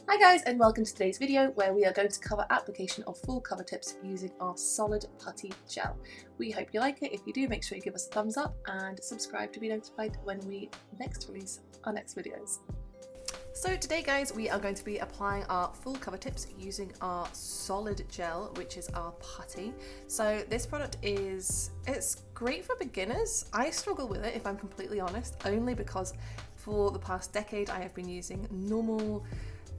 Hi guys, and welcome to today's video where we are going to cover application of full cover tips using our solid putty gel. We hope you like it. If you do, make sure you give us a thumbs up and subscribe to be notified when we next release our next videos. So today guys, we are going to be applying our full cover tips using our solid gel, which is our putty. So this product it's great for beginners. I struggle with it, if I'm completely honest, only because for the past decade I have been using normal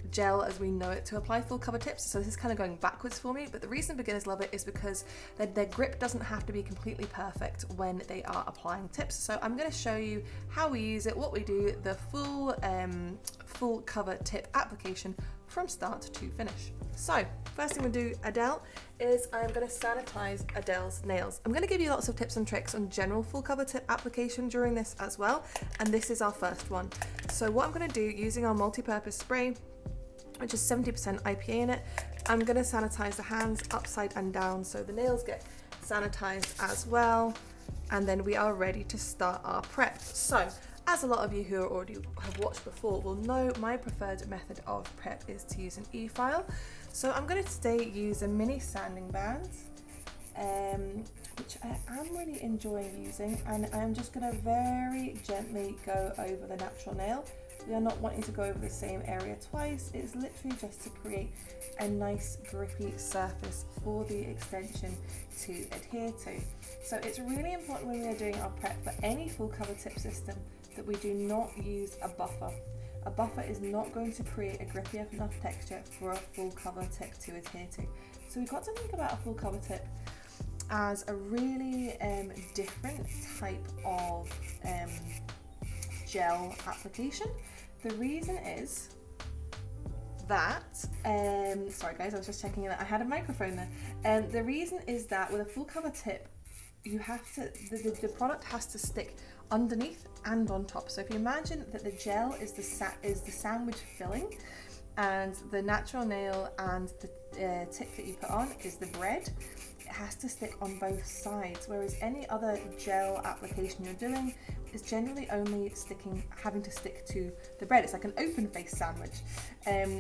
gel as we know it to apply full cover tips, so this is kind of going backwards for me. But the reason beginners love it is because their grip doesn't have to be completely perfect when they are applying tips. So I'm going to show you how we use it, what we do, the full cover tip application from start to finish. So first thing we do, Adele, is I'm going to sanitize Adele's nails. I'm going to give you lots of tips and tricks on general full cover tip application during this as well, and this is our first one. So what I'm going to do, using our multi-purpose spray, which is 70% IPA in it, I'm going to sanitize the hands upside and down so the nails get sanitized as well, and then we are ready to start our prep. So as a lot of you who already have watched before will know, my preferred method of prep is to use an e-file. So I'm going to today use a mini sanding band, which I am really enjoying using, and I'm just going to very gently go over the natural nail. We are not wanting to go over the same area twice. It's literally just to create a nice grippy surface for the extension to adhere to. So it's really important when we are doing our prep for any full cover tip system that we do not use a buffer. A buffer is not going to create a grippy enough texture for a full cover tip to adhere to. So we've got to think about a full cover tip as a really different type of gel application. The reason is that, sorry guys, I was just checking that I had a microphone there. The reason is that with a full cover tip, you have to, the product has to stick underneath and on top. So if you imagine that the gel is the sandwich filling, and the natural nail and the tip that you put on is the bread, it has to stick on both sides, whereas any other gel application you're doing is generally only having to stick to the bread. It's like an open face sandwich,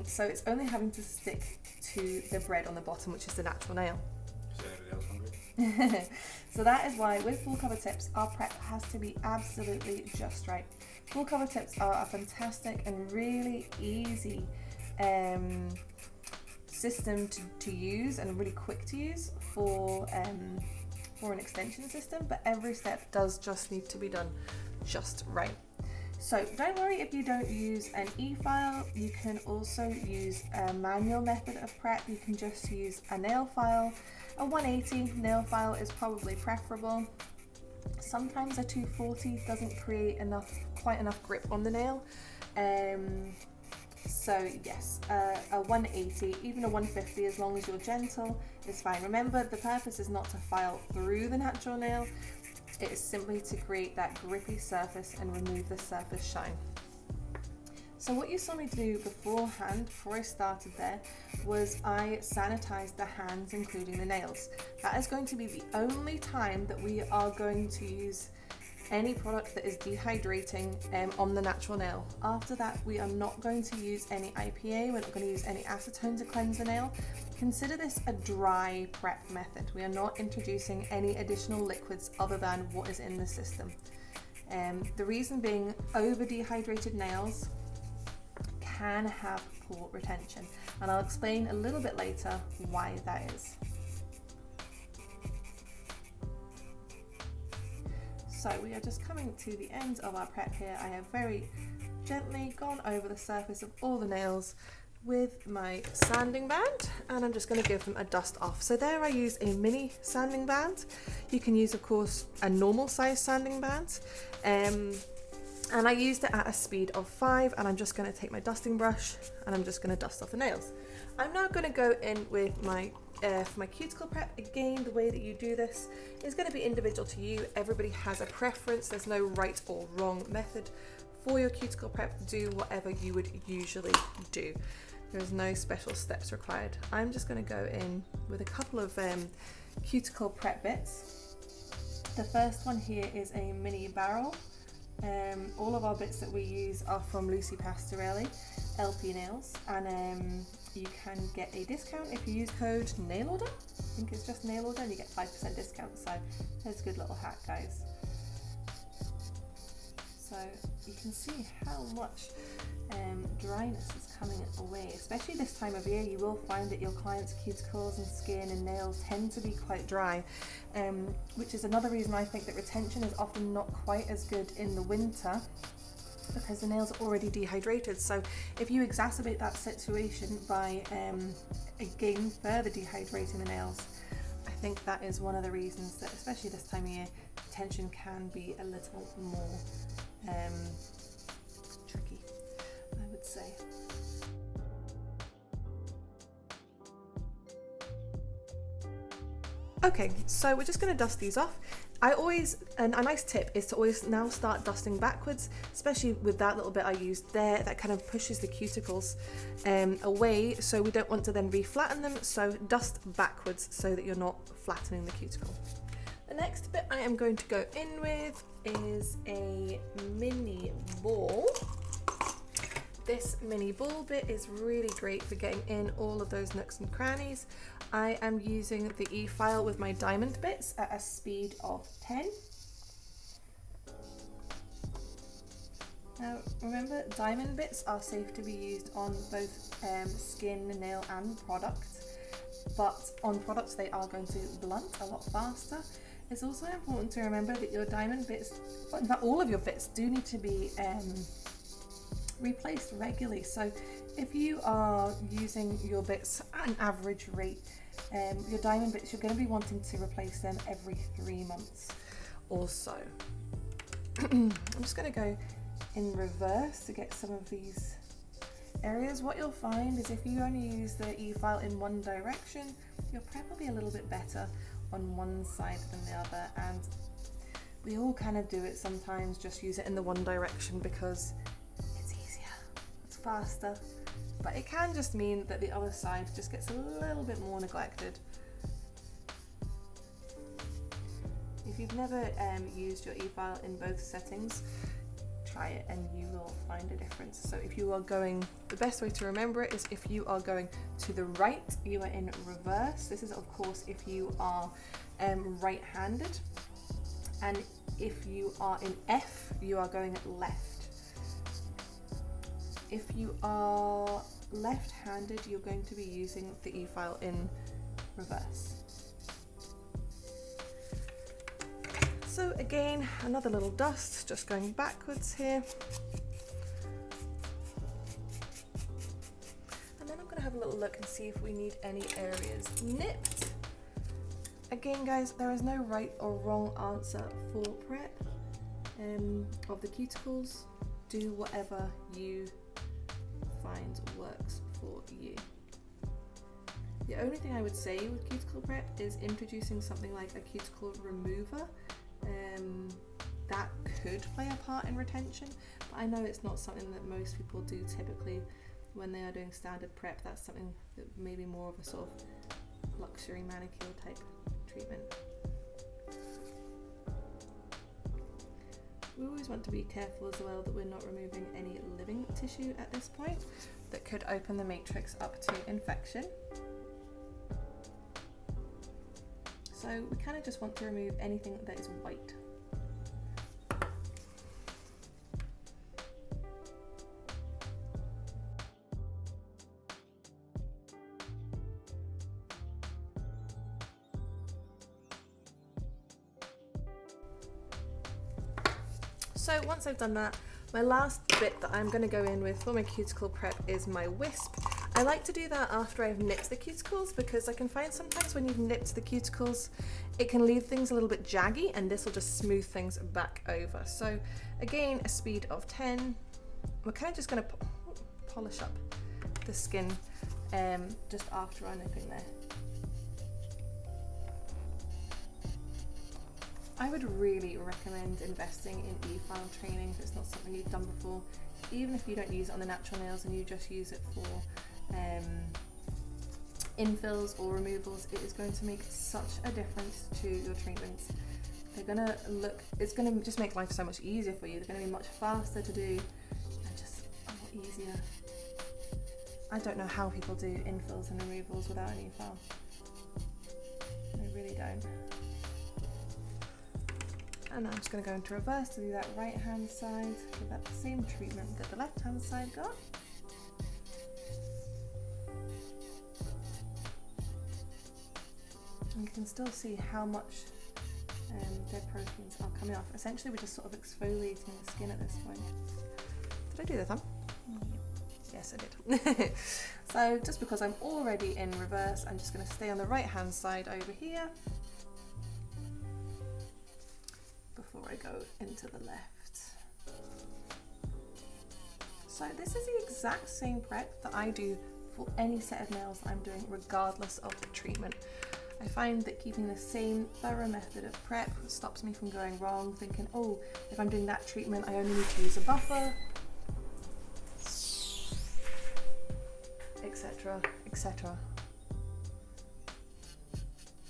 so it's only having to stick to the bread on the bottom, which is the natural nail. Is anybody else hungry? So that is why with full cover tips, our prep has to be absolutely just right. Full cover tips are a fantastic and really easy system to use, and really quick to use for an extension system, but every step does just need to be done just right. So don't worry if you don't use an e-file. You can also use a manual method of prep. You can just use a nail file. A 180 nail file is probably preferable. Sometimes a 240 doesn't create quite enough grip on the nail. So yes, a 180, even a 150, as long as you're gentle, is fine. Remember, the purpose is not to file through the natural nail. It is simply to create that grippy surface and remove the surface shine. So what you saw me do beforehand, before I started there, was I sanitized the hands, including the nails. That is going to be the only time that we are going to use any product that is dehydrating on the natural nail. After that, we are not going to use any IPA, we're not going to use any acetone to cleanse the nail. Consider this a dry prep method. We are not introducing any additional liquids other than what is in the system. The reason being, over dehydrated nails can have poor retention, and I'll explain a little bit later why that is. So we are just coming to the end of our prep here. I have very gently gone over the surface of all the nails with my sanding band, and I'm just going to give them a dust off. So there I use a mini sanding band. You can use, of course, a normal size sanding band, and I used it at a speed of 5, and I'm just going to take my dusting brush and I'm just going to dust off the nails. I'm now going to go in with my for my cuticle prep. Again, the way that you do this is going to be individual to you. Everybody has a preference. There's no right or wrong method for your cuticle prep. Do whatever you would usually do. There's no special steps required. I'm just going to go in with a couple of cuticle prep bits. The first one here is a mini barrel All of our bits that we use are from Lucy Pastorelli, LP Nails, and you can get a discount if you use code NAILORDER. I think it's just NAILORDER, and you get 5% discount, so there's a good little hack, guys. So you can see how much dryness is coming away, especially this time of year. You will find that your clients' cuticles and skin and nails tend to be quite dry, which is another reason I think that retention is often not quite as good in the winter, because the nails are already dehydrated. So if you exacerbate that situation by again further dehydrating the nails, I think that is one of the reasons that, especially this time of year, retention can be a little more tricky, I would say. Okay, so we're just going to dust these off. A nice tip is to always now start dusting backwards, especially with that little bit I used there that kind of pushes the cuticles away, so we don't want to then re-flatten them, so dust backwards so that you're not flattening the cuticle. The next bit I am going to go in with is a mini ball. This mini ball bit is really great for getting in all of those nooks and crannies. I am using the e-file with my diamond bits at a speed of 10. Now remember, diamond bits are safe to be used on both skin, nail and product, but on products they are going to blunt a lot faster. It's also important to remember that your diamond bits, in fact all of your bits, do need to be replaced regularly. So if you are using your bits at an average rate, your diamond bits, you're going to be wanting to replace them every 3 months or so. I'm just going to go in reverse to get some of these areas. What you'll find is if you only use the e-file in one direction, your prep will be a little bit better on one side than the other, and we all kind of do it sometimes, just use it in the one direction because it's easier, it's faster, but it can just mean that the other side just gets a little bit more neglected. If you've never used your e-file in both settings, try it and you will find a difference. So if you are going, the best way to remember it is if you are going to the right, you are in reverse. This is of course if you are right-handed, and if you are in F, you are going left. If you are left-handed, you're going to be using the e-file in reverse. So again, another little dust, just going backwards here. And then I'm gonna have a little look and see if we need any areas nipped. Again guys, there is no right or wrong answer for prep of the cuticles. Do whatever you find works for you. The only thing I would say with cuticle prep is introducing something like a cuticle remover. That could play a part in retention, but I know it's not something that most people do typically when they are doing standard prep. That's something that maybe more of a sort of luxury manicure type treatment. We always want to be careful as well that we're not removing any living tissue at this point that could open the matrix up to infection. So we kind of just want to remove anything that is white. So once I've done that, my last bit that I'm going to go in with for my cuticle prep is my wisp. I like to do that after I've nipped the cuticles because I can find sometimes when you've nipped the cuticles, it can leave things a little bit jaggy, and this will just smooth things back over. So again, a speed of 10. We're kind of just going to polish up the skin just after our nipping there. I would really recommend investing in e-file training if it's not something you've done before. Even if you don't use it on the natural nails and you just use it for infills or removals, it is going to make such a difference to your treatments. They're gonna look, it's gonna just make life so much easier for you. They're gonna be much faster to do and just a lot easier. I don't know how people do infills and removals without any file. I really don't. And I'm just going to go into reverse to do that right hand side, give that the same treatment that the left hand side got. And you can still see how much dead proteins are coming off. Essentially we're just sort of exfoliating the skin at this point. Did I do the thumb? Yes, I did. So just because I'm already in reverse, I'm just going to stay on the right hand side over here before I go into the left. So this is the exact same prep that I do for any set of nails that I'm doing regardless of the treatment. I find that keeping the same thorough method of prep stops me from going wrong, thinking, oh, if I'm doing that treatment I only need to use a buffer, etc, etc.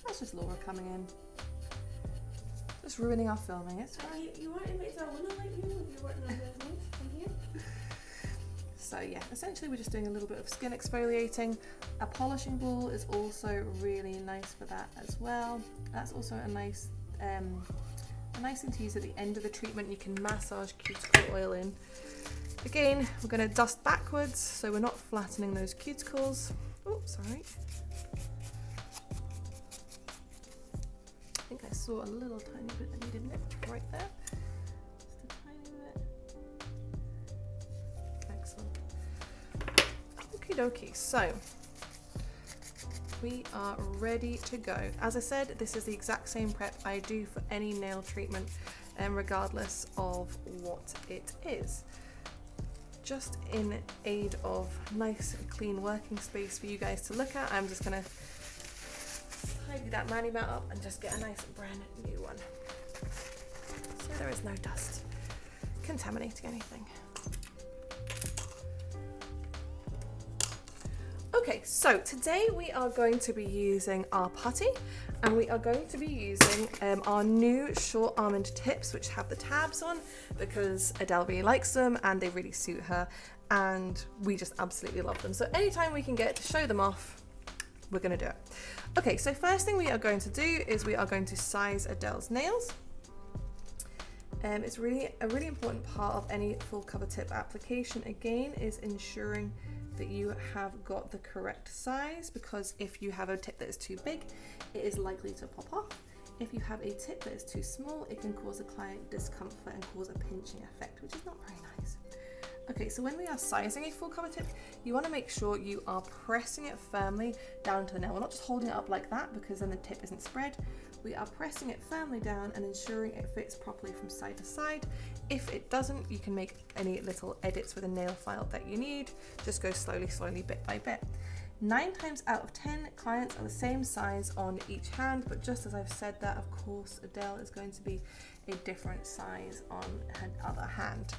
That's just Laura coming in. Just ruining our filming, it's fine. You weren't in my window like you weren't on business. Thank you. So yeah, essentially we're just doing a little bit of skin exfoliating. A polishing ball is also really nice for that as well. That's also a nice thing to use at the end of the treatment. You can massage cuticle oil in. Again, we're going to dust backwards so we're not flattening those cuticles. Oh, sorry. I think I saw a little tiny bit that needed nip right there. Just a tiny bit. Excellent. Okie dokie, so we are ready to go. As I said, this is the exact same prep I do for any nail treatment, regardless of what it is. Just in aid of nice clean working space for you guys to look at, I'm just going to tidy that mani mat up and just get a nice brand new one so there is no dust contaminating anything. Okay, so today we are going to be using our putty, and we are going to be using our new short almond tips, which have the tabs on because Adele really likes them and they really suit her, and we just absolutely love them. So anytime we can get to show them off, we're going to do it. Okay, so first thing we are going to do is we are going to size Adele's nails. It's really a really important part of any full cover tip application, again, is ensuring that you have got the correct size, because if you have a tip that is too big, it is likely to pop off. If you have a tip that is too small, it can cause a client discomfort and cause a pinching effect, which is not very nice. Okay, so when we are sizing a full cover tip, you want to make sure you are pressing it firmly down to the nail. We're not just holding it up like that because then the tip isn't spread. We are pressing it firmly down and ensuring it fits properly from side to side. If it doesn't, you can make any little edits with a nail file that you need. Just go slowly, bit by bit. 9 times out of 10, clients are the same size on each hand, but just as I've said that, of course, Adele is going to be a different size on her other hand.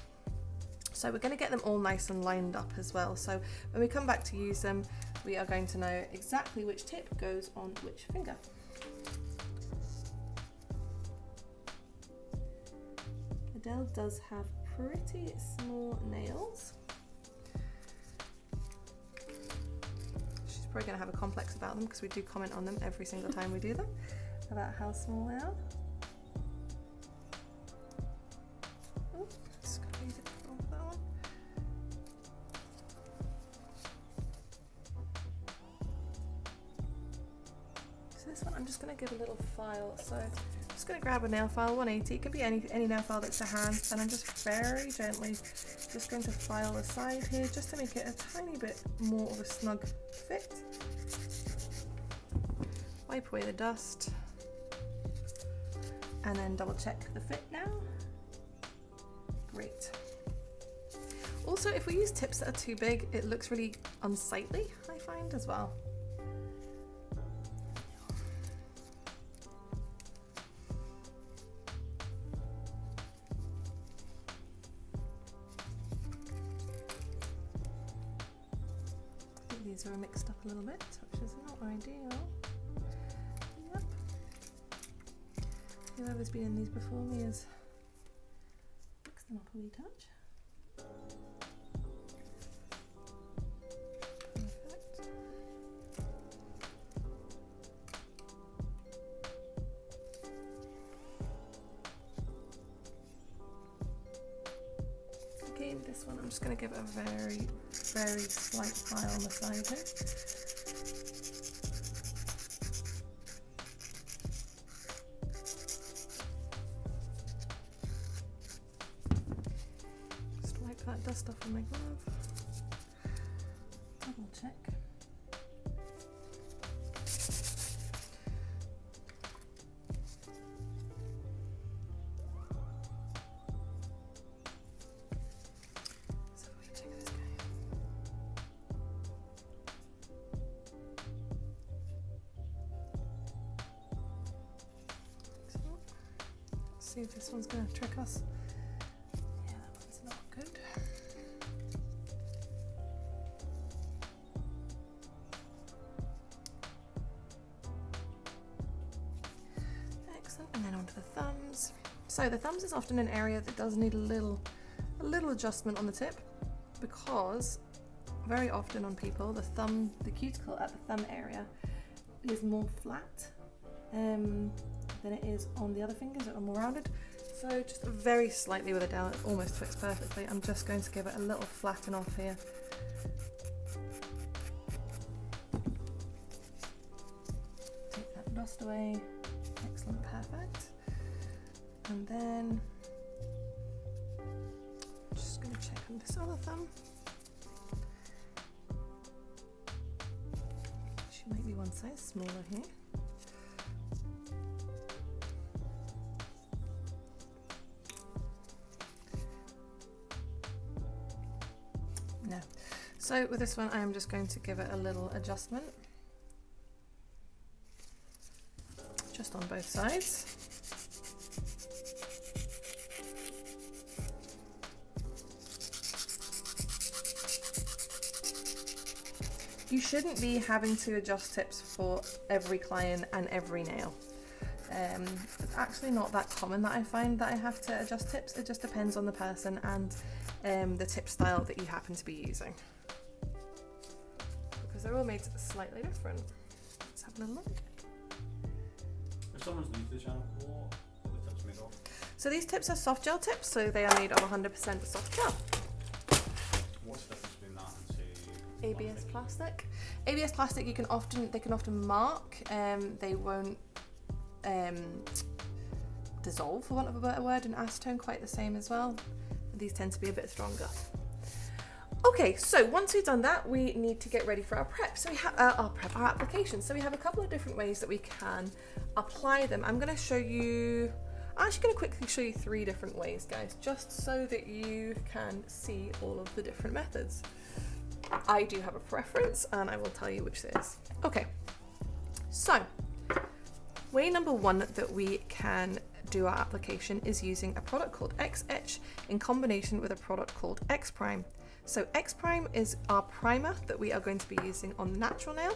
So we're going to get them all nice and lined up as well. So when we come back to use them, we are going to know exactly which tip goes on which finger. Adele does have pretty small nails. She's probably going to have a complex about them because we do comment on them every single time we do them, about how small they are. Oh, just going to use it for that one. So this one I'm just going to give a little file. So I'm just going to grab a nail file, 180, it could be any nail file that's to hand, and I'm just very gently just going to file the side here just to make it a tiny bit more of a snug fit. Wipe away the dust and then double check the fit now. Great. Also, if we use tips that are too big, it looks really unsightly, I find, as well. These are mixed up a little bit, which is not ideal. Yep. Whoever's been in these before me has mixed them up a wee touch. Perfect. Again, this one I'm just going to give it a very, very slight pile on the side here. That dust off on my glove. Double check. So we check this guy. So, let's see if this one's going to trick us. Yeah, that one's not good. And then onto the thumbs. So the thumbs is often an area that does need a little adjustment on the tip, because very often on people the cuticle at the thumb area is more flat than it is on the other fingers that are more rounded. So just very slightly with a down, it almost fits perfectly. I'm just going to give it a little flatten off here. Take that dust away. Excellent, perfect. And then just going to check on this other thumb. She might be one size smaller here. No. So with this one, I am just going to give it a little adjustment. Just on both sides. You shouldn't be having to adjust tips for every client and every nail. It's actually not that common that I find that I have to adjust tips. It just depends on the person and the tip style that you happen to be using, because they're all made slightly different. Let's have a little look. If someone's new to the channel, what are the tips made of? So these tips are soft gel tips, so they are made of 100% soft gel. What's the difference between that and say ABS plastic. ABS plastic, they can often mark. They won't dissolve, for want of a better word, and acetone quite the same as well. These tend to be a bit stronger. Okay, so once we've done that, we need to get ready for our prep. So we have our application. So we have a couple of different ways that we can apply them. I'm actually going to quickly show you 3 different ways, guys, just so that you can see all of the different methods. I do have a preference, and I will tell you which it is. Okay, so way number 1 that we can do our application is using a product called X-Etch in combination with a product called X-Prime. So X-Prime is our primer that we are going to be using on the natural nail,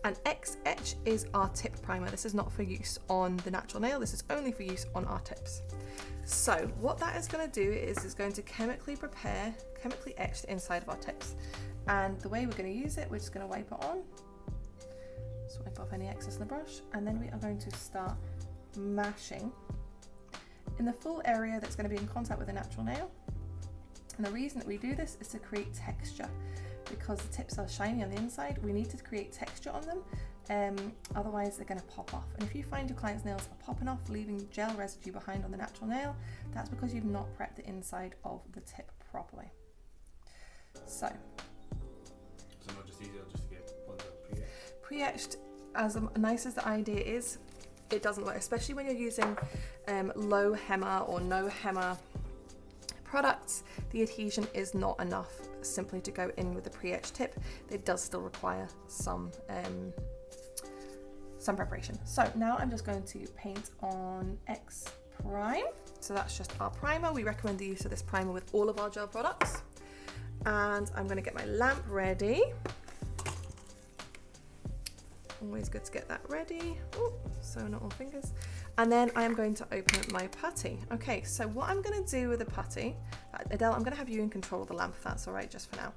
and X-Etch is our tip primer. This is not for use on the natural nail, this is only for use on our tips. So what that is going to do is it's going to chemically etch the inside of our tips. And the way we're going to use it, we're just going to wipe it on, swipe off any excess in the brush, and then we are going to start mashing in the full area that's going to be in contact with the natural nail. And the reason that we do this is to create texture, because the tips are shiny on the inside. We need to create texture on them, otherwise they're going to pop off. And if you find your client's nails are popping off, leaving gel residue behind on the natural nail, that's because you've not prepped the inside of the tip properly. So not just easier just to get ones that are pre-etched? Pre-etched, as nice as the idea is, it doesn't work, especially when you're using low hemmer or no hemmer products. The adhesion is not enough simply to go in with the pre-etched tip. It does still require some preparation. So now I'm just going to paint on X Prime. So that's just our primer. We recommend the use of this primer with all of our gel products. And I'm going to get my lamp ready. Always good to get that ready. Ooh, so not all fingers. And then I am going to open my putty. Okay, so what I'm going to do with the putty, Adele, I'm going to have you in control of the lamp if that's all right, just for now.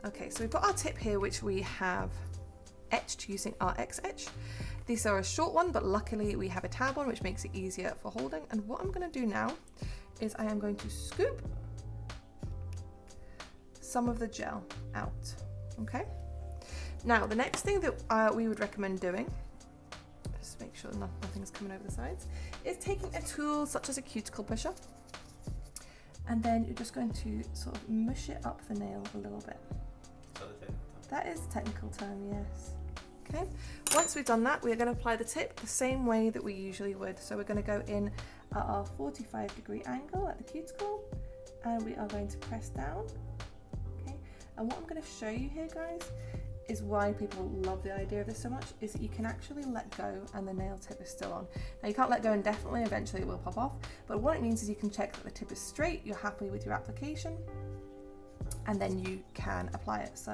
Okay, so we've got our tip here, which we have etched using our X etch. These are a short one, but luckily we have a tab one, which makes it easier for holding. And what I'm going to do now is I am going to scoop some of the gel out. Okay. Now, the next thing that we would recommend doing, just make sure nothing's coming over the sides, is taking a tool such as a cuticle pusher, and then you're just going to sort of mush it up the nail a little bit. That is a technical term, yes. Okay, once we've done that, we're going to apply the tip the same way that we usually would. So we're going to go in at our 45-degree angle at the cuticle, and we are going to press down. Okay, and what I'm going to show you here, guys, is why people love the idea of this so much, is that you can actually let go and the nail tip is still on. Now you can't let go indefinitely, eventually it will pop off, but what it means is you can check that the tip is straight, you're happy with your application, and then you can apply it. So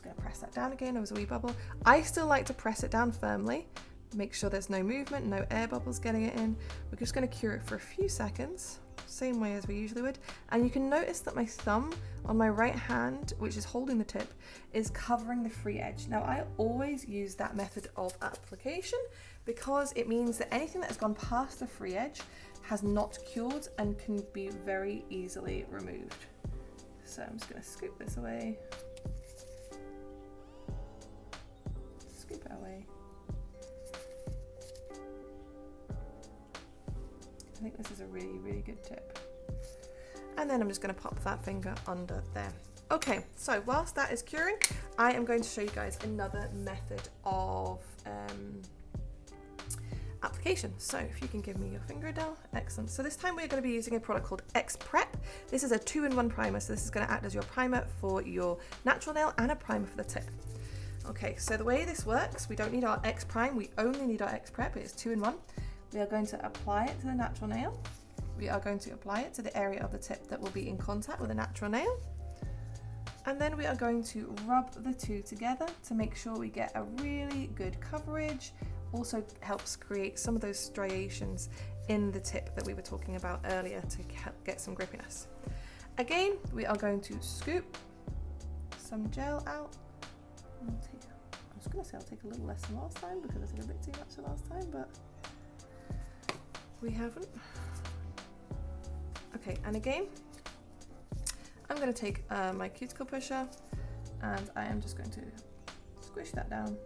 going to press that down again. There was a wee bubble. I still like to press it down firmly, make sure there's no movement, no air bubbles getting it in. We're just going to cure it for a few seconds, same way as we usually would. And you can notice that my thumb on my right hand, which is holding the tip, is covering the free edge. Now I always use that method of application because it means that anything that has gone past the free edge has not cured and can be very easily removed. So I'm just going to scoop this away. Scoop it away. I think this is a really, really good tip. And then I'm just going to pop that finger under there. Okay, so whilst that is curing, I am going to show you guys another method of application. So if you can give me your finger, Adele. Excellent. So this time we're going to be using a product called X Prep. This is a 2-in-1 primer. So this is going to act as your primer for your natural nail and a primer for the tip. Okay, so the way this works, we don't need our X Prime, we only need our X Prep. It is 2-in-1. We are going to apply it to the natural nail. We are going to apply it to the area of the tip that will be in contact with the natural nail. And then we are going to rub the two together to make sure we get a really good coverage. Also helps create some of those striations in the tip that we were talking about earlier to get some grippiness. Again, we are going to scoop some gel out. I was going to say I'll take a little less than last time because I took a bit too much the last time, but we haven't. Okay, and again, I'm going to take my cuticle pusher and I am just going to squish that down.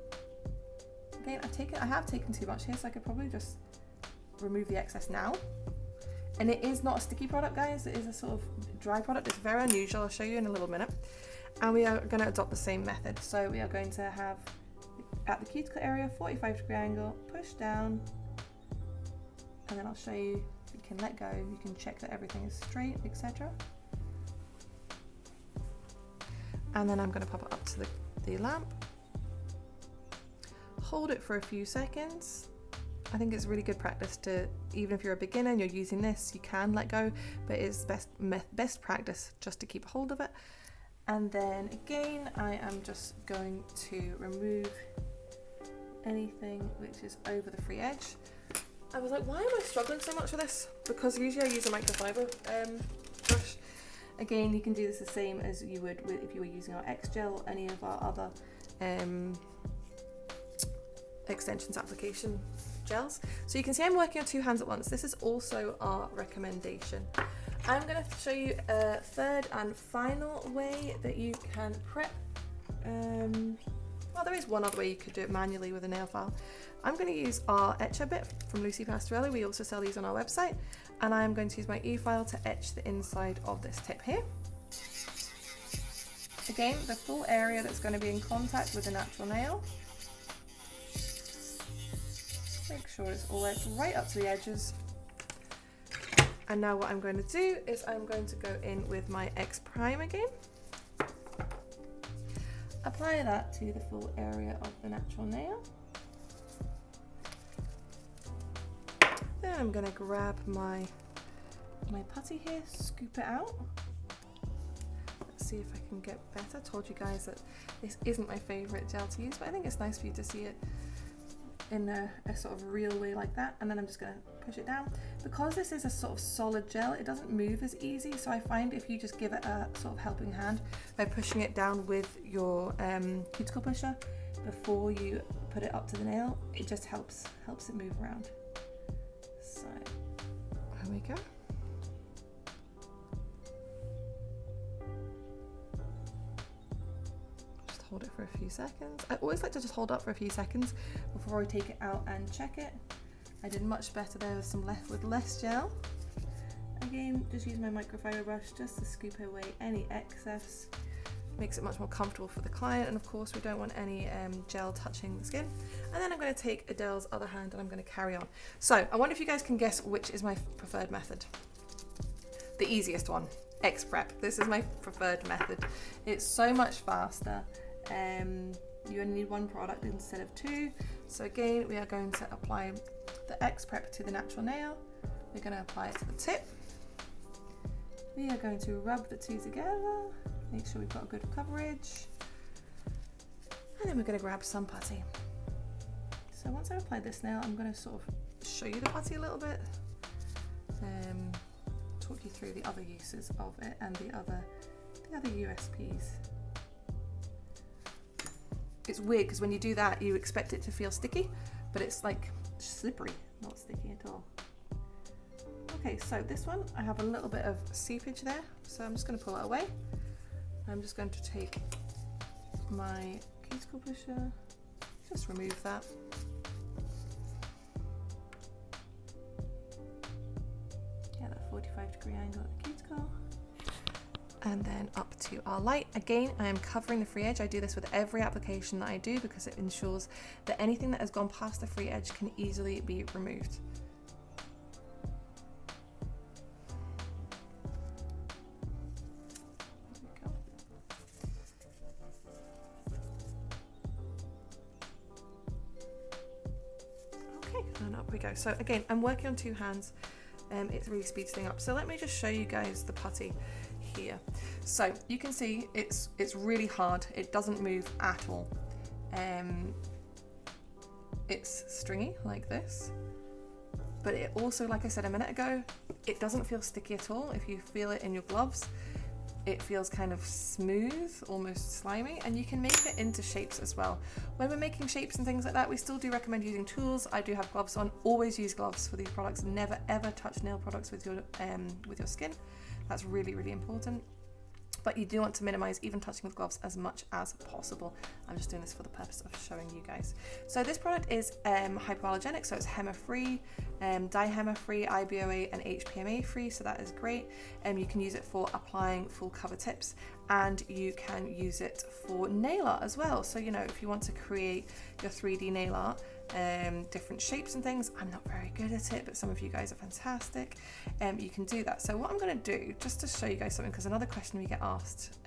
Again, I have taken too much here, so I could probably just remove the excess now. And it is not a sticky product, guys. It is a sort of dry product. It's very unusual. I'll show you in a little minute. And we are going to adopt the same method. So we are going to have, at the cuticle area, 45-degree angle, push down, and then I'll show you, you can let go, you can check that everything is straight, etc. And then I'm going to pop it up to the lamp, hold it for a few seconds. I think it's really good practice to, even if you're a beginner and you're using this, you can let go, but it's best practice just to keep hold of it. And then again, I am just going to remove anything which is over the free edge. I was like, why am I struggling so much with this? Because usually I use a microfiber brush. Again, you can do this the same as you would if you were using our X Gel or any of our other extensions application gels. So you can see I'm working on two hands at once. This is also our recommendation. I'm going to show you a third and final way that you can prep. Well, there is one other way you could do it manually with a nail file. I'm going to use our etcher bit from Lucy Pastorelli. We also sell these on our website. And I'm going to use my e-file to etch the inside of this tip here. Again, the full area that's going to be in contact with the natural nail. Make sure it's all right up to the edges. And now what I'm going to do is I'm going to go in with my X Prime again. Apply that to the full area of the natural nail. Then I'm going to grab my putty here, scoop it out. Let's see if I can get better. I told you guys that this isn't my favourite gel to use, but I think it's nice for you to see it in a sort of real way like that, and then I'm just going to push it down. Because this is a sort of solid gel, it doesn't move as easy, so I find if you just give it a sort of helping hand by pushing it down with your cuticle pusher before you put it up to the nail, it just helps it move around. So there we go. Hold it for a few seconds. I always like to just hold up for a few seconds before I take it out and check it. I did much better there with less gel. Again, just use my microfiber brush just to scoop away any excess. Makes it much more comfortable for the client, and of course we don't want any gel touching the skin. And then I'm going to take Adele's other hand and I'm going to carry on. So I wonder if you guys can guess which is my preferred method. The easiest one, X prep. This is my preferred method. It's so much faster. You only need one product instead of two. So again, we are going to apply the X prep to the natural nail. We're going to apply it to the tip. We are going to rub the two together, make sure we've got good coverage, and then we're going to grab some putty. So once I've applied this nail, I'm going to sort of show you the putty a little bit, talk you through the other uses of it and the other USPs. It's weird because when you do that, you expect it to feel sticky, but it's like slippery, not sticky at all. Okay, so this one, I have a little bit of seepage there, so I'm just going to pull it away. I'm just going to take my cuticle pusher, just remove that. Get that 45-degree angle at the cuticle. And then up to our light. Again, I am covering the free edge. I do this with every application that I do because it ensures that anything that has gone past the free edge can easily be removed. Okay, and up we go. So again, I'm working on two hands. It really speeds things up. So let me just show you guys the putty here. So you can see it's really hard. It doesn't move at all. It's stringy like this, but it also, like I said a minute ago, it doesn't feel sticky at all. If you feel it in your gloves, it feels kind of smooth, almost slimy, and you can make it into shapes as well. When we're making shapes and things like that, we still do recommend using tools. I do have gloves on. Always use gloves for these products. Never ever touch nail products with your skin. That's really, really important. But you do want to minimize even touching with gloves as much as possible. I'm just doing this for the purpose of showing you guys. So this product is hypoallergenic, so it's HEMA-free, diHEMA-free, IBOA and HPMA-free, so that is great. You can use it for applying full cover tips, and you can use it for nail art as well. So, you know, if you want to create your 3D nail art, different shapes and things. I'm not very good at it, but some of you guys are fantastic. You can do that. So what I'm going to do, just to show you guys something, because another question we get asked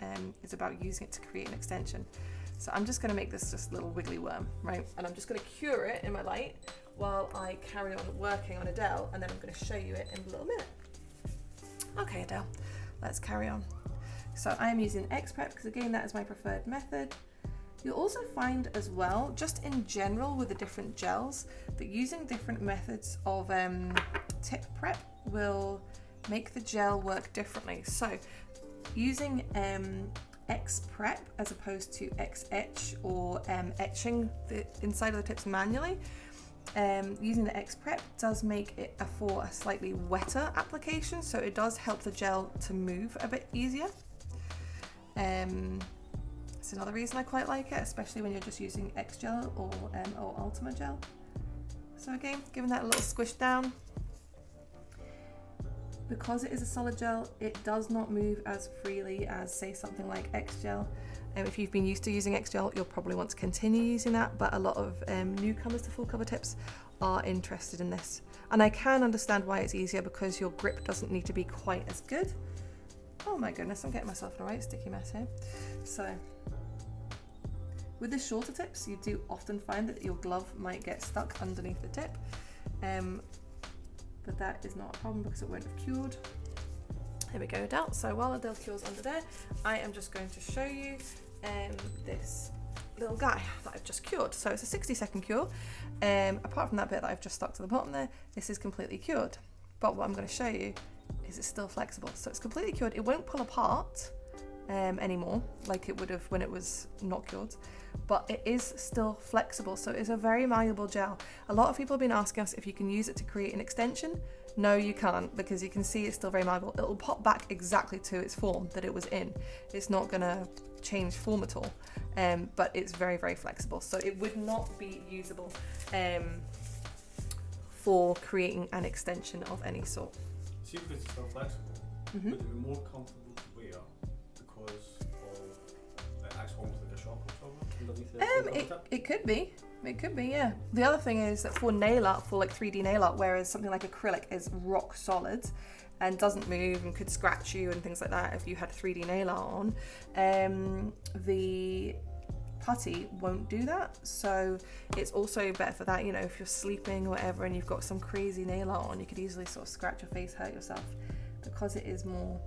is about using it to create an extension. So I'm just going to make this just a little wiggly worm, right? And I'm just going to cure it in my light while I carry on working on Adele, and then I'm going to show you it in a little minute. Okay, Adele, let's carry on. So I am using X-Prep because, again, that is my preferred method. You'll also find as well, just in general with the different gels, that using different methods of tip prep will make the gel work differently. So using X-Prep as opposed to X-Etch or etching the inside of the tips manually, using the X-Prep does make it for a slightly wetter application, so it does help the gel to move a bit easier. It's another reason I quite like it, especially when you're just using X gel or Ultima gel. So again, giving that a little squish down. Because it is a solid gel, it does not move as freely as, say, something like X gel. If you've been used to using X gel, you'll probably want to continue using that, but a lot of newcomers to full cover tips are interested in this. And I can understand why it's easier, because your grip doesn't need to be quite as good. Oh my goodness, I'm getting myself in a right sticky mess here. So with the shorter tips, you do often find that your glove might get stuck underneath the tip, but that is not a problem because it won't have cured. There we go, Adele. So while Adele cures under there, I am just going to show you this little guy that I've just cured. So it's a 60-second cure. Apart from that bit that I've just stuck to the bottom there, this is completely cured. But what I'm going to show you is it's still flexible. So it's completely cured. It won't pull apart anymore like it would have when it was not cured, but it is still flexible. So it's a very malleable gel. A lot of people have been asking us if you can use it to create an extension. No, you can't, because you can see it's still very malleable. It'll pop back exactly to its form that it was in. It's not gonna change form at all, but it's very, very flexible. So it would not be usable for creating an extension of any sort. See, because it's still flexible, would it be more comfortable to wear because of it acts almost like a shock absorber underneath the it could be. It could be, yeah. The other thing is that for nail art, for like 3D nail art, whereas something like acrylic is rock solid and doesn't move and could scratch you and things like that if you had 3D nail art on, the putty won't do that. So it's also better for that, you know, if you're sleeping or whatever and you've got some crazy nail art on, you could easily sort of scratch your face, hurt yourself. Because it is more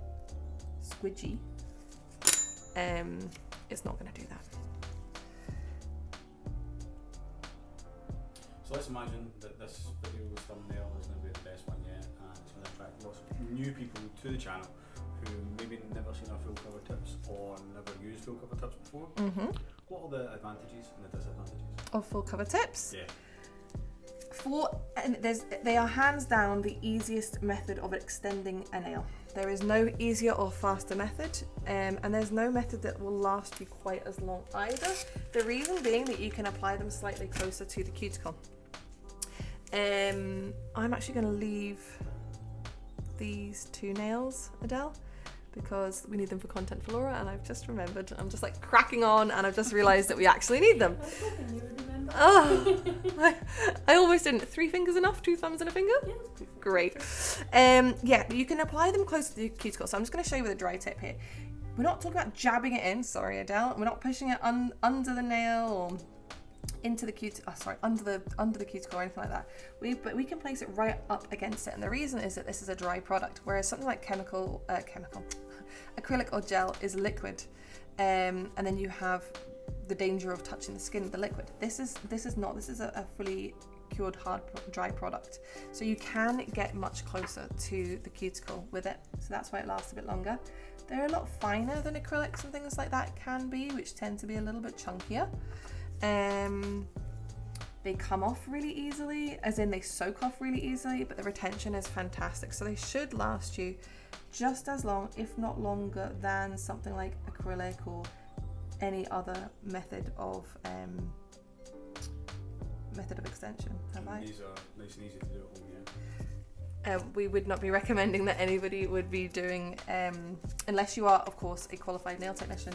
squidgy, it's not going to do that. So let's imagine that this video's thumbnail is going to be the best one yet, and it's going to attract lots of new people to the channel who maybe never seen our full cover tips or never used full cover tips before. What are the advantages and the disadvantages of full cover tips? Yeah. They are hands down the easiest method of extending a nail. There is no easier or faster method, and there's no method that will last you quite as long either. The reason being that you can apply them slightly closer to the cuticle. I'm actually going to leave these two nails, Adele, because we need them for content for Laura, and I've just remembered. I'm just like cracking on, and I've just realised that we actually need them. I was hoping you would remember. Oh, I almost didn't. 3 fingers enough? 2 thumbs and a finger? Yeah. Great. Yeah, you can apply them close to the cuticle. So I'm just going to show you with a dry tip here. We're not talking about jabbing it in. Sorry, Adele. We're not pushing it under the nail or into the cuticle. Oh, sorry, under the cuticle or anything like that. But we can place it right up against it. And the reason is that this is a dry product, whereas something like acrylic or gel is liquid, and then you have the danger of touching the skin with the liquid. This is not. This is a fully cured dry product, so you can get much closer to the cuticle with it, so that's why it lasts a bit longer. They're a lot finer than acrylics and things like that can be, which tend to be a little bit chunkier. They come off really easily, as in they soak off really easily, but the retention is fantastic, so they should last you just as long, if not longer, than something like acrylic or any other method of extension. These are nice and easy to do at home, yeah. We would not be recommending that anybody would be doing, unless you are, of course, a qualified nail technician,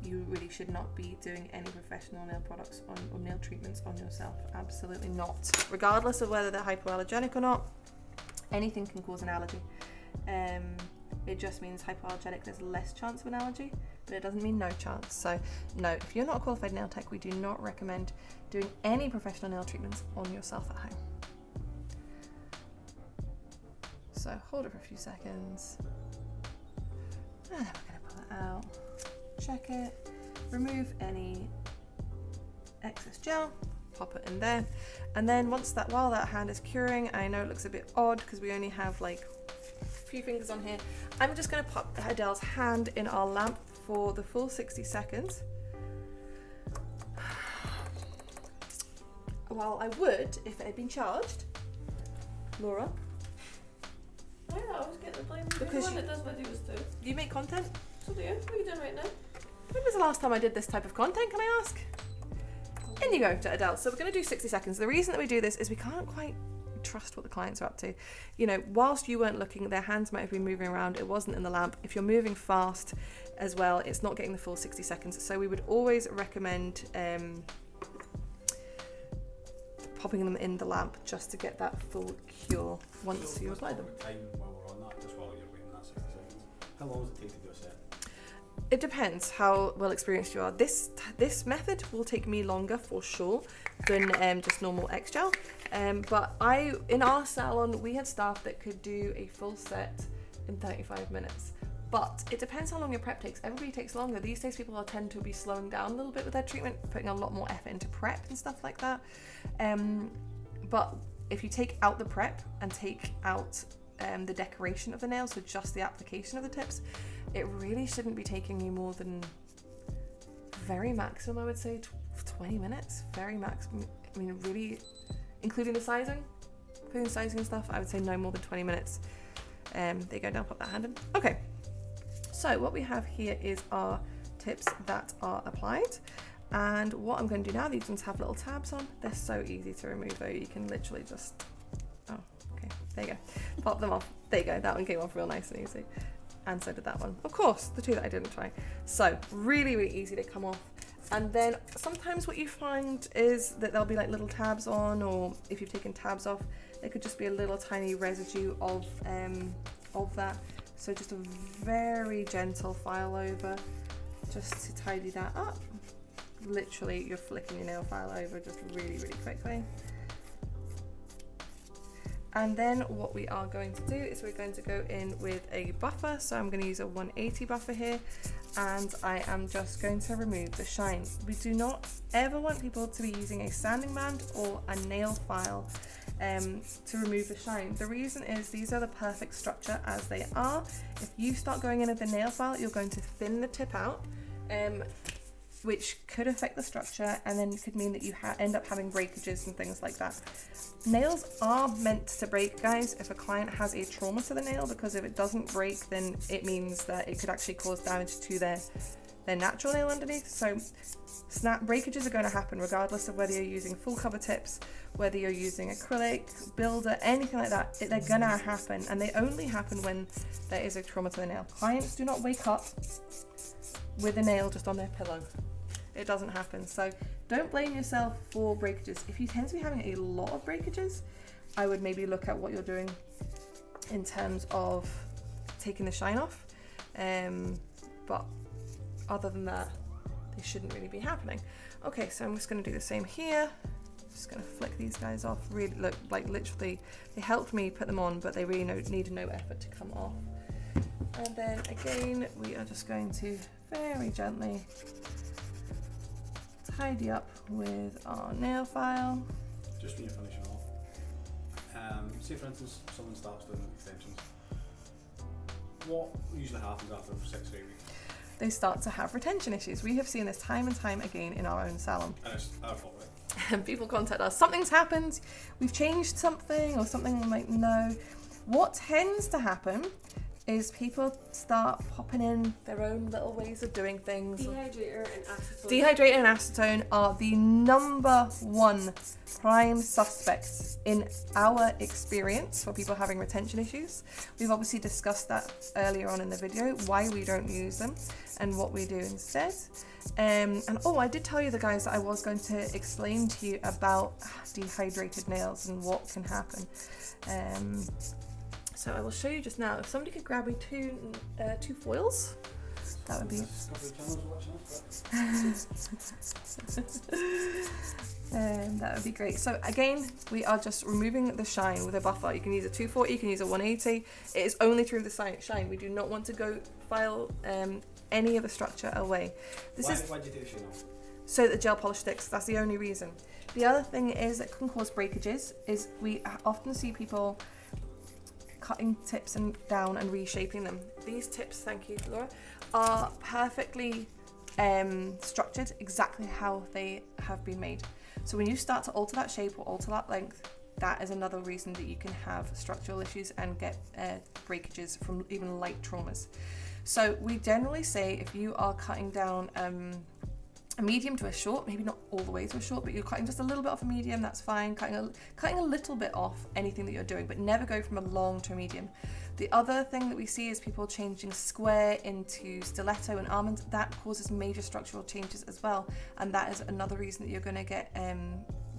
you really should not be doing any professional nail products or nail treatments on yourself. Absolutely not. Regardless of whether they're hypoallergenic or not, anything can cause an allergy. It just means hypoallergenic, there's less chance of an allergy, but it doesn't mean no chance. So no, if you're not a qualified nail tech, we do not recommend doing any professional nail treatments on yourself at home. So hold it for a few seconds, and then we're going to pull it out, check it, remove any excess gel, pop it in there, and then while that hand is curing, I know it looks a bit odd because we only have like a few fingers on here, I'm just going to pop Adele's hand in our lamp for the full 60 seconds. While I would, if it had been charged, Laura. I always get the blame. Because You're the one that does videos too. You make content? So do you? What are you doing right now? When was the last time I did this type of content, can I ask? In you go to Adele. So we're going to do 60 seconds. The reason that we do this is we can't quite trust what the clients are up to. You know, whilst you weren't looking, their hands might have been moving around. It wasn't in the lamp. If you're moving fast as well, it's not getting the full 60 seconds. So we would always recommend popping them in the lamp just to get that full cure once you apply them. Time while we're on that, just while you're waiting that 60 seconds. How long does it take to do a set? It depends how well experienced you are. This method will take me longer for sure than just normal X gel. But in our salon, we had staff that could do a full set in 35 minutes. But it depends how long your prep takes. Everybody takes longer. These days people tend to be slowing down a little bit with their treatment, putting a lot more effort into prep and stuff like that. But if you take out the prep and take out the decoration of the nails, so just the application of the tips, it really shouldn't be taking you more than very maximum, I would say 20 minutes, very maximum. I mean, really, including the sizing and stuff, I would say no more than 20 minutes. There you go, now pop that hand in. Okay, so what we have here is our tips that are applied. And what I'm going to do now, these ones have little tabs on. They're so easy to remove though. You can literally just, oh, okay, there you go. Pop them off. There you go, that one came off real nice and easy. And so did that one. Of course, the two that I didn't try. So really, really easy to come off. And then sometimes what you find is that there'll be like little tabs on, or if you've taken tabs off, there could just be a little tiny residue of that. So just a very gentle file over just to tidy that up. Literally, you're flicking your nail file over just really, really quickly. And then what we are going to do is we're going to go in with a buffer. So I'm going to use a 180 buffer here, and I am just going to remove the shine. We do not ever want people to be using a sanding band or a nail file to remove the shine. The reason is these are the perfect structure as they are. If you start going in with the nail file, you're going to thin the tip out, which could affect the structure, and then could mean that you end up having breakages and things like that. Nails are meant to break, guys, if a client has a trauma to the nail, because if it doesn't break, then it means that it could actually cause damage to their natural nail underneath. So breakages are going to happen regardless of whether you're using full cover tips, whether you're using acrylic, builder, anything like that. They're going to happen, and they only happen when there is a trauma to the nail. Clients do not wake up with a nail just on their pillow. It doesn't happen. So don't blame yourself for breakages. If you tend to be having a lot of breakages, I would maybe look at what you're doing in terms of taking the shine off. But other than that, they shouldn't really be happening. Okay, so I'm just going to do the same here. Just going to flick these guys off. Really, look, like literally, they helped me put them on, but they really need no effort to come off. And then again, we are just going to very gently tidy up with our nail file. Just when you're finishing off, say for instance someone starts doing extensions, what usually happens after 6 or 8 weeks? They start to have retention issues. We have seen this time and time again in our own salon. And it's our fault, right? And people contact us, something's happened, we've changed something or something. I'm like, no. What tends to happen is people start popping in their own little ways of doing things. Dehydrator and acetone. Dehydrator and acetone are the #1 prime suspects in our experience for people having retention issues. We've obviously discussed that earlier on in the video, why we don't use them and what we do instead. And oh, I did tell you, the guys, that I was going to explain to you about dehydrated nails and what can happen. So I will show you just now. If somebody could grab me two foils, that would be. That would be great. So again, we are just removing the shine with a buffer. You can use a 240, you can use a 180. It is only to remove the shine. We do not want to go file any of the structure away. Why do you do the shine off? So that the gel polish sticks. That's the only reason. The other thing is that can cause breakages is we often see people cutting tips and down and reshaping them. These tips, thank you Laura, are perfectly structured exactly how they have been made. So when you start to alter that shape or alter that length, that is another reason that you can have structural issues and get breakages from even light traumas. So we generally say if you are cutting down a medium to a short, maybe not all the way to a short, but you're cutting just a little bit off a medium, that's fine. Cutting a little bit off anything that you're doing, but never go from a long to a medium. The other thing that we see is people changing square into stiletto and almond. That causes major structural changes as well, and that is another reason that you're going to get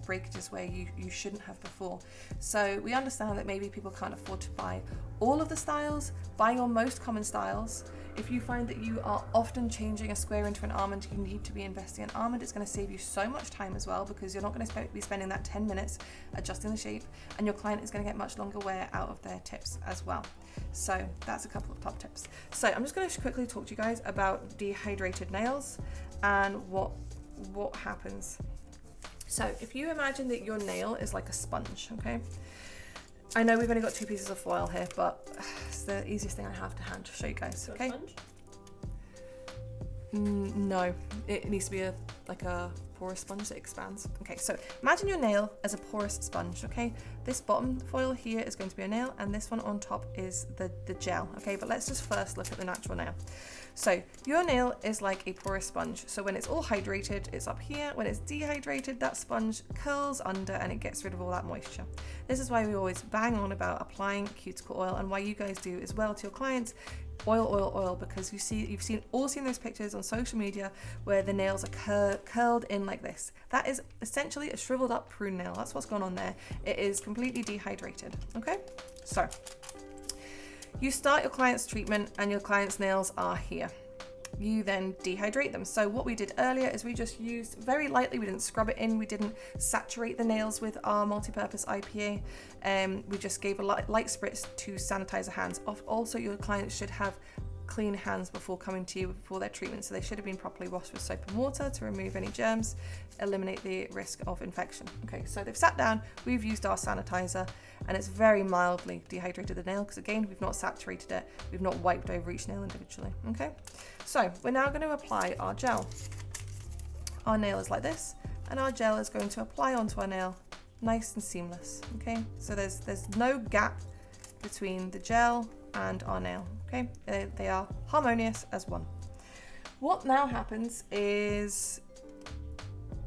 breakages where you shouldn't have before. So we understand that maybe people can't afford to buy all of the styles. Buy your most common styles. If you find that you are often changing a square into an almond, you need to be investing in almond. It's going to save you so much time as well, because you're not going to be spending that 10 minutes adjusting the shape, and your client is going to get much longer wear out of their tips as well. So that's a couple of top tips. So I'm just going to quickly talk to you guys about dehydrated nails and what happens. So if you imagine that your nail is like a sponge, okay? I know we've only got 2 pieces of foil here, but it's the easiest thing I have to hand to show you guys, okay? Sponge? No, it needs to be like a porous sponge that expands. Okay, so imagine your nail as a porous sponge, okay? This bottom foil here is going to be a nail, and this one on top is the gel, okay? But let's just first look at the natural nail. So your nail is like a porous sponge. So when it's all hydrated, it's up here. When it's dehydrated, that sponge curls under and it gets rid of all that moisture. This is why we always bang on about applying cuticle oil, and why you guys do as well to your clients. Oil, because you've seen those pictures on social media where the nails are curled in like this. That is essentially a shriveled up prune nail. That's what's going on there. It is completely dehydrated. Okay, so you start your client's treatment and your client's nails are here. You then dehydrate them. So what we did earlier is we just used very lightly, we didn't scrub it in, we didn't saturate the nails with our multi-purpose IPA. We just gave a light spritz to sanitize the hands. Also, your clients should have clean hands before coming to you for their treatment, so they should have been properly washed with soap and water to remove any germs, eliminate the risk of infection. Okay, so they've sat down, we've used our sanitizer, and it's very mildly dehydrated the nail, because again, we've not saturated it, we've not wiped over each nail individually. Okay, so we're now going to apply our gel. Our nail is like this, and our gel is going to apply onto our nail nice and seamless. Okay, so there's no gap between the gel and our nail. Okay, they are harmonious as one. What now happens is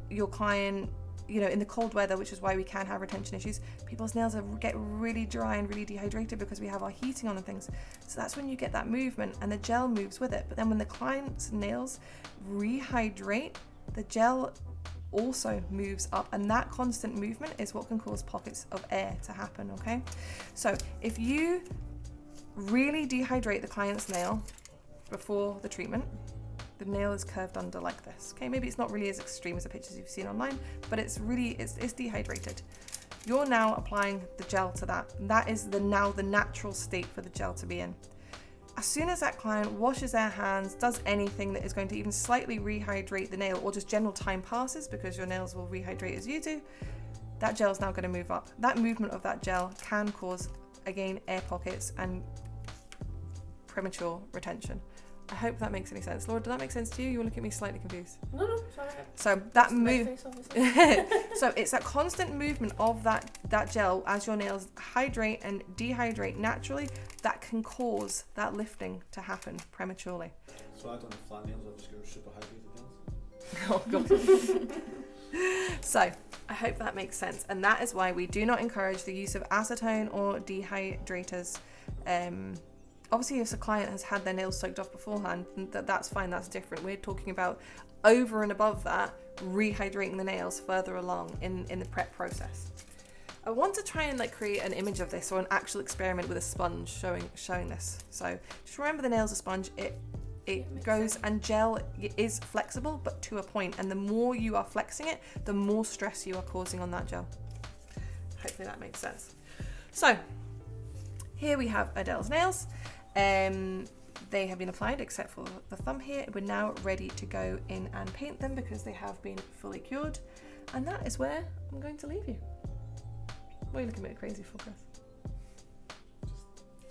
your client, in the cold weather, which is why we can have retention issues, people's nails get really dry and really dehydrated because we have our heating on and things. So that's when you get that movement and the gel moves with it. But then when the client's nails rehydrate, the gel also moves up, and that constant movement is what can cause pockets of air to happen. Okay, so if you really dehydrate the client's nail before the treatment, the nail is curved under like this. Okay, maybe it's not really as extreme as the pictures you've seen online, but it's dehydrated. You're now applying the gel to that. That is now the natural state for the gel to be in. As soon as that client washes their hands, does anything that is going to even slightly rehydrate the nail, or just general time passes because your nails will rehydrate as you do, that gel is now going to move up. That movement of that gel can cause, again, air pockets and premature retention. I hope that makes any sense. Laura, did that make sense to you? You look at me slightly confused. No, sorry. So that move, Face, so it's that constant movement of that gel as your nails hydrate and dehydrate naturally that can cause that lifting to happen prematurely. So I don't have flat nails, I just go super hydrated nails. Oh god. So I hope that makes sense, and that is why we do not encourage the use of acetone or dehydrators. Obviously, if a client has had their nails soaked off beforehand, that's fine, that's different. We're talking about over and above that, rehydrating the nails further along in the prep process. I want to try and create an image of this, or an actual experiment with a sponge showing this. So just remember, the nail's a sponge. It goes, and gel is flexible, but to a point, and the more you are flexing it, the more stress you are causing on that gel. Hopefully that makes sense. So here we have Adele's nails. They have been applied except for the thumb here. We're now ready to go in and paint them because they have been fully cured, and that is where I'm going to leave you. What are you looking at me crazy for, Chris?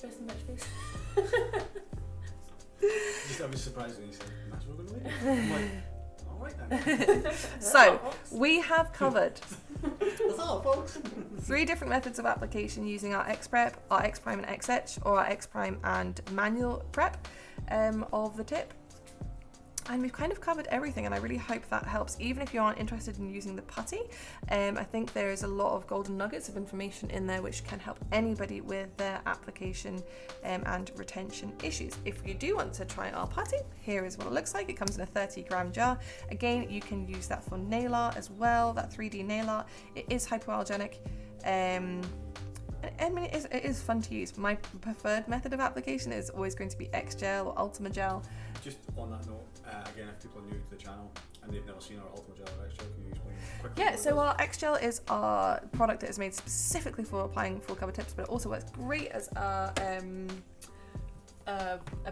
Face and match face. I was surprised when you said, "That's where we're going to leave." I'm like, all right then. So we have covered That's all, folks. 3 different methods of application using our X-Prep, our X-Prime and X-Etch, or our X-Prime and manual prep of the tip. And we've kind of covered everything, and I really hope that helps, even if you aren't interested in using the putty. I think there is a lot of golden nuggets of information in there which can help anybody with their application and retention issues. If you do want to try our putty, here is what it looks like. It comes in a 30-gram jar. Again, you can use that for nail art as well, that 3D nail art. It is hypoallergenic. I mean, it is fun to use. My preferred method of application is always going to be X-Gel or Ultima Gel. Just on that note, again, if people are new to the channel and they've never seen our Ultima Gel or X-Gel, can you explain quickly? Yeah, so our X-Gel is our product that is made specifically for applying full cover tips, but it also works great as a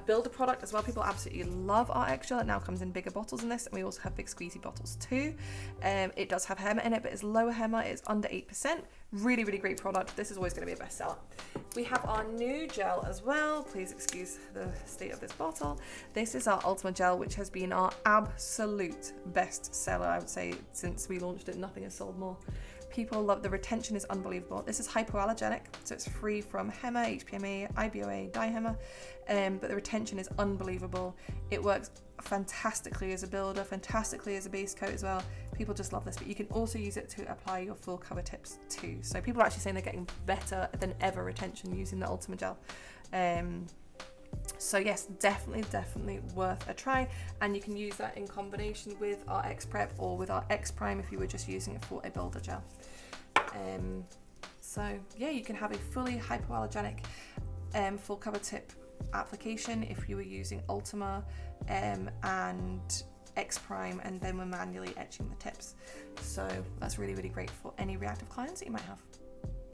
builder product as well. People absolutely love our X-Gel. It now comes in bigger bottles than this, and we also have big squeezy bottles too. It does have HEMA in it, but it's lower HEMA. It's under 8%. Really, really great product. This is always going to be a bestseller. We have our new gel as well. Please excuse the state of this bottle. This is our Ultima Gel, which has been our absolute bestseller, I would say, since we launched it. Nothing has sold more. People love the retention is unbelievable. This is hypoallergenic, so it's free from HEMA, HPMA, IBOA, dihema, but the retention is unbelievable. It works fantastically as a builder, fantastically as a base coat as well. People just love this, but you can also use it to apply your full cover tips too. So people are actually saying they're getting better than ever retention using the Ultima Gel. So yes, definitely worth a try, and you can use that in combination with our X Prep or with our X Prime if you were just using it for a builder gel. So yeah, you can have a fully hypoallergenic full cover tip application if you were using Ultima and X Prime, and then we're manually etching the tips. So that's really, really great for any reactive clients that you might have.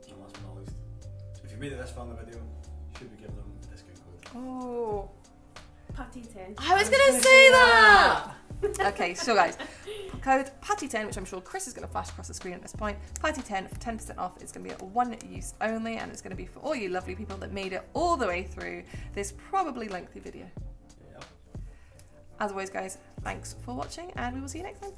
And last but not least, if you made it this far in the video, should we give them a discount code? Oh, Putty 10. I was going to say that! Okay, so guys, code PUTTY10, which I'm sure Chris is going to flash across the screen at this point. PUTTY10 for 10% off. It's going to be a one use only, and it's going to be for all you lovely people that made it all the way through this probably lengthy video. Yep. As always, guys, thanks for watching, and we will see you next time.